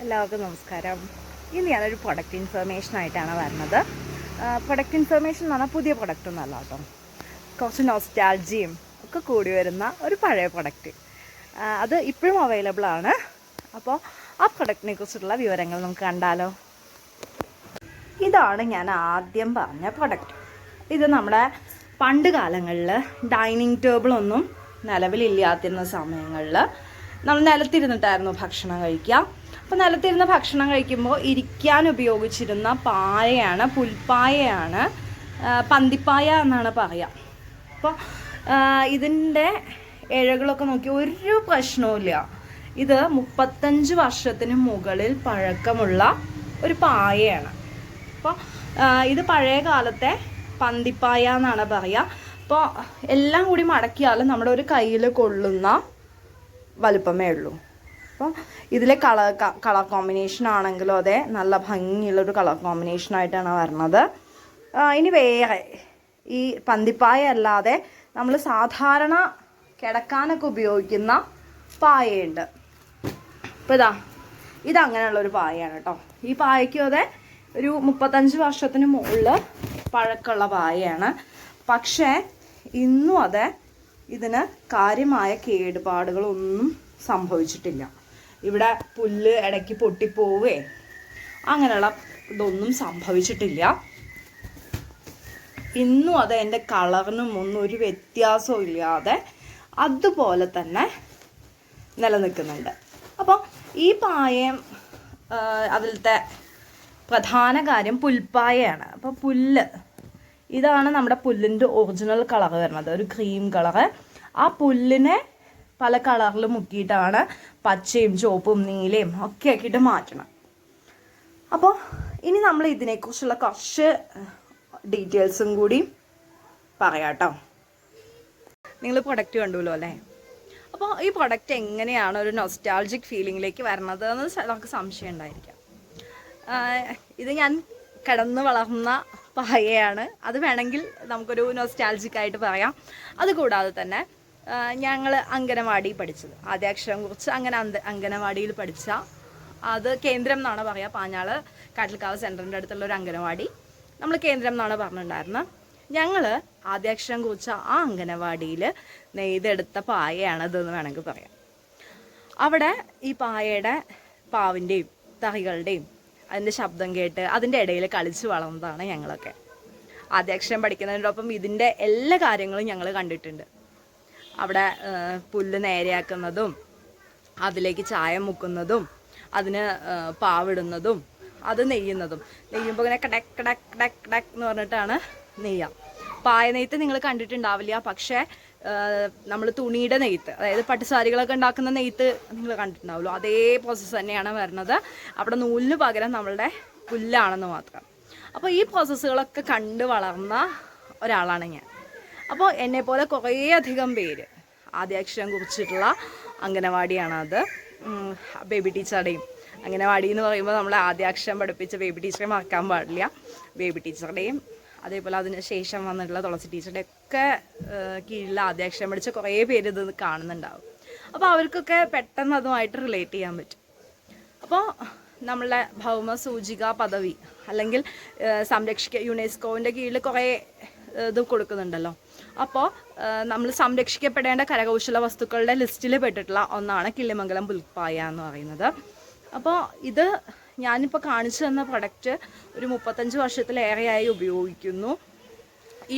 എല്ലാവർക്കും നമസ്കാരം. ഇന്ന് ഞാനൊരു പ്രൊഡക്റ്റ് ഇൻഫർമേഷനായിട്ടാണ് വരുന്നത്. പ്രൊഡക്റ്റ് ഇൻഫർമേഷൻ എന്ന് പറഞ്ഞാൽ പുതിയ പ്രൊഡക്റ്റ് ഒന്നല്ല കേട്ടോ, കുറച്ച് നൊസ്റ്റാൾജിയും ഒക്കെ കൂടി വരുന്ന ഒരു പഴയ പ്രൊഡക്റ്റ്. അത് ഇപ്പോഴും അവൈലബിൾ ആണ്. അപ്പോൾ ആ പ്രൊഡക്റ്റിനെ കുറിച്ചുള്ള വിവരങ്ങൾ നമുക്ക് കണ്ടാലോ. ഇതാണ് ഞാൻ ആദ്യം പറഞ്ഞ പ്രൊഡക്റ്റ്. ഇത് നമ്മുടെ പണ്ട് കാലങ്ങളിൽ ഡൈനിങ് ടേബിളൊന്നും നിലവിലില്ലാത്തിരുന്ന സമയങ്ങളിൽ നമ്മൾ നിലത്തിരുന്നിട്ടായിരുന്നു ഭക്ഷണം കഴിക്കുക. അപ്പോൾ നിലത്തിരുന്ന് ഭക്ഷണം കഴിക്കുമ്പോൾ ഇരിക്കാൻ ഉപയോഗിച്ചിരുന്ന പായയാണ്, പുൽപ്പായയാണ്, പന്തിപ്പായ എന്നാണ് പറയുക. അപ്പോൾ ഇതിൻ്റെ ഇഴകളൊക്കെ നോക്കി ഒരു പ്രശ്നവുമില്ല. ഇത് 35 വർഷത്തിന് മുകളിൽ പഴക്കമുള്ള ഒരു പായയാണ്. അപ്പോൾ ഇത് പഴയ കാലത്തെ പന്തിപ്പായ എന്നാണ് പറയുക. അപ്പോൾ എല്ലാം കൂടി മടക്കിയാൽ നമ്മുടെ ഒരു കയ്യിൽ കൊള്ളുന്ന വലുപ്പമേ ഉള്ളൂ. അപ്പോൾ ഇതിലെ കളർ കോമ്പിനേഷൻ ആണെങ്കിലും അതെ, നല്ല ഭംഗിയുള്ളൊരു കളർ കോമ്പിനേഷനായിട്ടാണ് വരുന്നത്. ഇനി വേറെ ഈ പന്തിപ്പായ അല്ലാതെ നമ്മൾ സാധാരണ കിടക്കാനൊക്കെ ഉപയോഗിക്കുന്ന പായയുണ്ട്. അപ്പോൾ ഇതങ്ങനെയുള്ളൊരു പായയാണ് കേട്ടോ. ഈ പായയ്ക്കും അതെ ഒരു 35 വർഷത്തിന് മുകളിൽ പഴക്കമുള്ള പായയാണ്. പക്ഷേ ഇന്നും അതെ ഇതിന് കാര്യമായ കേടുപാടുകളൊന്നും സംഭവിച്ചിട്ടില്ല. ഇവിടെ പുല്ല് ഇടയ്ക്ക് പൊട്ടിപ്പോവേ അങ്ങനെയുള്ള ഇതൊന്നും സംഭവിച്ചിട്ടില്ല. ഇന്നും അത് എൻ്റെ കളറിനും ഒന്നും ഒരു വ്യത്യാസവും ഇല്ലാതെ അതുപോലെ തന്നെ നിലനിൽക്കുന്നുണ്ട്. അപ്പോൾ ഈ പായം അതിലത്തെ പ്രധാന കാര്യം പുൽപ്പായയാണ്. അപ്പോൾ ഇതാണ് നമ്മുടെ പുല്ലിൻ്റെ ഒറിജിനൽ കളർ വരുന്നത്, ഒരു ക്രീം കളറ്. ആ പുല്ലിനെ പല കളറിൽ മുക്കിയിട്ടാണ് പച്ചയും ചുവപ്പും നീലയും ഒക്കെ ആക്കിയിട്ട് മാറ്റണം. അപ്പോൾ ഇനി നമ്മൾ ഇതിനെക്കുറിച്ചുള്ള കുറച്ച് ഡീറ്റെയിൽസും കൂടി പറയാം കേട്ടോ. നിങ്ങൾ പ്രൊഡക്റ്റ് കണ്ടുല്ലോ അല്ലേ? അപ്പോൾ ഈ പ്രൊഡക്റ്റ് എങ്ങനെയാണ് ഒരു നൊസ്റ്റാൾജിക് ഫീലിങ്ങിലേക്ക് വരുന്നത് എന്ന് നമുക്ക് സംശയം ഉണ്ടായിരിക്കാം. ഇത് ഞാൻ കിടന്ന് വളർന്ന പായയാണ്. അത് വേണമെങ്കിൽ നമുക്കൊരു നൊസ്റ്റാൾജിക് ആയിട്ട് പറയാം. അതുകൂടാതെ തന്നെ ഞങ്ങൾ അംഗനവാടി പഠിച്ചത്, ആദ്യാക്ഷരം കുറിച്ച് അംഗനവാടിയിൽ പഠിച്ച, അത് കേന്ദ്രം എന്നാണ് പറയുക. പാഞ്ഞാൾ കാട്ടിൽക്കാവ് സെൻറ്ററിൻ്റെ അടുത്തുള്ള ഒരു അംഗനവാടി നമ്മൾ കേന്ദ്രം എന്നാണ് പറഞ്ഞിട്ടുണ്ടായിരുന്നത്. ഞങ്ങൾ ആദ്യാക്ഷരം കുറിച്ച ആ അംഗനവാടിയിൽ നെയ്തെടുത്ത പായയാണതെന്ന് വേണമെങ്കിൽ പറയാം. അവിടെ ഈ പായയുടെ പാവിൻ്റെയും തറികളുടെയും അതിൻ്റെ ശബ്ദം കേട്ട് അതിൻ്റെ ഇടയിൽ കളിച്ച് വളർന്നതാണ് ഞങ്ങളൊക്കെ. ആദ്യാക്ഷരം പഠിക്കുന്നതിനോടൊപ്പം ഇതിൻ്റെ എല്ലാ കാര്യങ്ങളും ഞങ്ങൾ കണ്ടിട്ടുണ്ട്. അവിടെ പുല്ല് നേരെയാക്കുന്നതും അതിലേക്ക് ചായം മുക്കുന്നതും അതിന് പാവിടുന്നതും അത് നെയ്യുന്നതും, നെയ്യുമ്പോൾ ഇങ്ങനെ കടക് കടക് കടക് കടക് എന്ന് പറഞ്ഞിട്ടാണ് നെയ്യാം. പായ നെയ്ത്ത് നിങ്ങൾ കണ്ടിട്ടുണ്ടാവില്ല, പക്ഷേ നമ്മൾ തുണിയുടെ നെയ്ത്ത്, അതായത് പട്ടുസാരികളൊക്കെ ഉണ്ടാക്കുന്ന നെയ്ത്ത് നിങ്ങൾ കണ്ടിട്ടുണ്ടാവുമല്ലോ, അതേ പ്രോസസ്സ് തന്നെയാണ് വരുന്നത്. അവിടെ നൂലിന് പകരം നമ്മളുടെ പുല്ലാണെന്ന് മാത്രം. അപ്പോൾ ഈ പ്രോസസ്സുകളൊക്കെ കണ്ടു വളർന്ന ഒരാളാണ് ഞാൻ. അപ്പോൾ എന്നെപ്പോലെ കുറേയധികം പേര് ആദ്യാക്ഷരം കുറിച്ചിട്ടുള്ള അംഗനവാടിയാണത്. ബേബി ടീച്ചറുടെയും അംഗനവാടി എന്ന് പറയുമ്പോൾ നമ്മൾ ആദ്യാക്ഷരം പഠിപ്പിച്ച ബേബി ടീച്ചറെ മറക്കാൻ പാടില്ല. ബേബി ടീച്ചറുടെയും അതേപോലെ അതിന് ശേഷം വന്നിട്ടുള്ള തുളസി ടീച്ചറുടെ ഒക്കെ കീഴിൽ ആദ്യാക്ഷരം പഠിച്ച കുറേ പേര് ഇത് കാണുന്നുണ്ടാവും. അപ്പോൾ അവർക്കൊക്കെ പെട്ടെന്ന് അതുമായിട്ട് റിലേറ്റ് ചെയ്യാൻ പറ്റും. അപ്പോൾ നമ്മളുടെ ഭൗമ സൂചിക പദവി അല്ലെങ്കിൽ യുനെസ്കോവിൻ്റെ കീഴിൽ കുറേ ഇത് കൊടുക്കുന്നുണ്ടല്ലോ. അപ്പോൾ നമ്മൾ സംരക്ഷിക്കപ്പെടേണ്ട കരകൗശല വസ്തുക്കളുടെ ലിസ്റ്റിൽ പെട്ടിട്ടുള്ള ഒന്നാണ് കിള്ളിമംഗലം പുൽപ്പായ എന്ന് പറയുന്നത്. അപ്പോൾ ഇത് ഞാനിപ്പോൾ കാണിച്ചു തന്ന പ്രൊഡക്റ്റ് ഒരു 35 വർഷത്തിലേറെയായി ഉപയോഗിക്കുന്നു.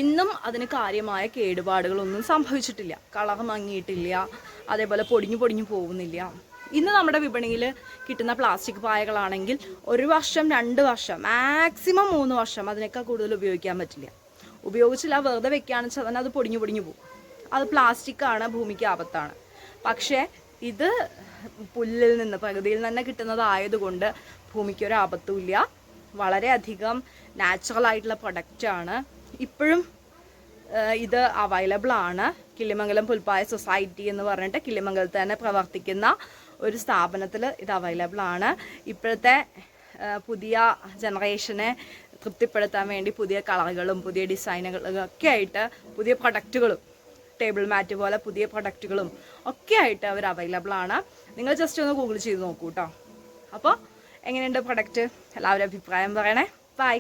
ഇന്നും അതിന് കാര്യമായ കേടുപാടുകളൊന്നും സംഭവിച്ചിട്ടില്ല. കളർ മങ്ങിയിട്ടില്ല, അതേപോലെ പൊടിഞ്ഞു പോകുന്നില്ല. ഇന്ന് നമ്മുടെ വിപണിയിൽ കിട്ടുന്ന പ്ലാസ്റ്റിക് പായകളാണെങ്കിൽ 1 വർഷം 2 വർഷം മാക്സിമം 3 വർഷം അതിനേക്കാൾ കൂടുതൽ ഉപയോഗിക്കാൻ പറ്റില്ല. ഉപയോഗിച്ചില്ല വെറുതെ വെക്കുകയാണെന്ന് വെച്ചാൽ തന്നെ അത് പൊടിഞ്ഞു പോകും. അത് പ്ലാസ്റ്റിക്കാണ്, ഭൂമിക്ക് ആപത്താണ്. പക്ഷേ ഇത് പുല്ലിൽ നിന്ന്, പ്രകൃതിയിൽ തന്നെ കിട്ടുന്നതായതുകൊണ്ട് ഭൂമിക്കൊരു ആപത്തുമില്ല. വളരെയധികം നാച്ചുറൽ ആയിട്ടുള്ള പ്രൊഡക്റ്റാണ്. ഇപ്പോഴും ഇത് അവൈലബിൾ ആണ്. കിള്ളിമംഗലം പുൽപ്പായ സൊസൈറ്റി എന്ന് പറഞ്ഞിട്ട് കിള്ളിമംഗലത്ത് തന്നെ പ്രവർത്തിക്കുന്ന ഒരു സ്ഥാപനത്തിൽ ഇത് അവൈലബിൾ ആണ്. ഇപ്പോഴത്തെ പുതിയ ജനറേഷനെ തൃപ്തിപ്പെടുത്താൻ വേണ്ടി പുതിയ കളറുകളും പുതിയ ഡിസൈനുകളും ഒക്കെ ആയിട്ട് പുതിയ പ്രൊഡക്റ്റുകളും ടേബിൾ മാറ്റ് പോലെ പുതിയ പ്രൊഡക്റ്റുകളും ഒക്കെ ആയിട്ട് അവർ അവൈലബിൾ ആണ്. നിങ്ങൾ ജസ്റ്റ് ഒന്ന് ഗൂഗിൾ ചെയ്ത് നോക്കൂ കേട്ടോ. അപ്പോൾ എങ്ങനെയുണ്ട് പ്രൊഡക്റ്റ്? എല്ലാവരും അഭിപ്രായം പറയണേ. ബൈ.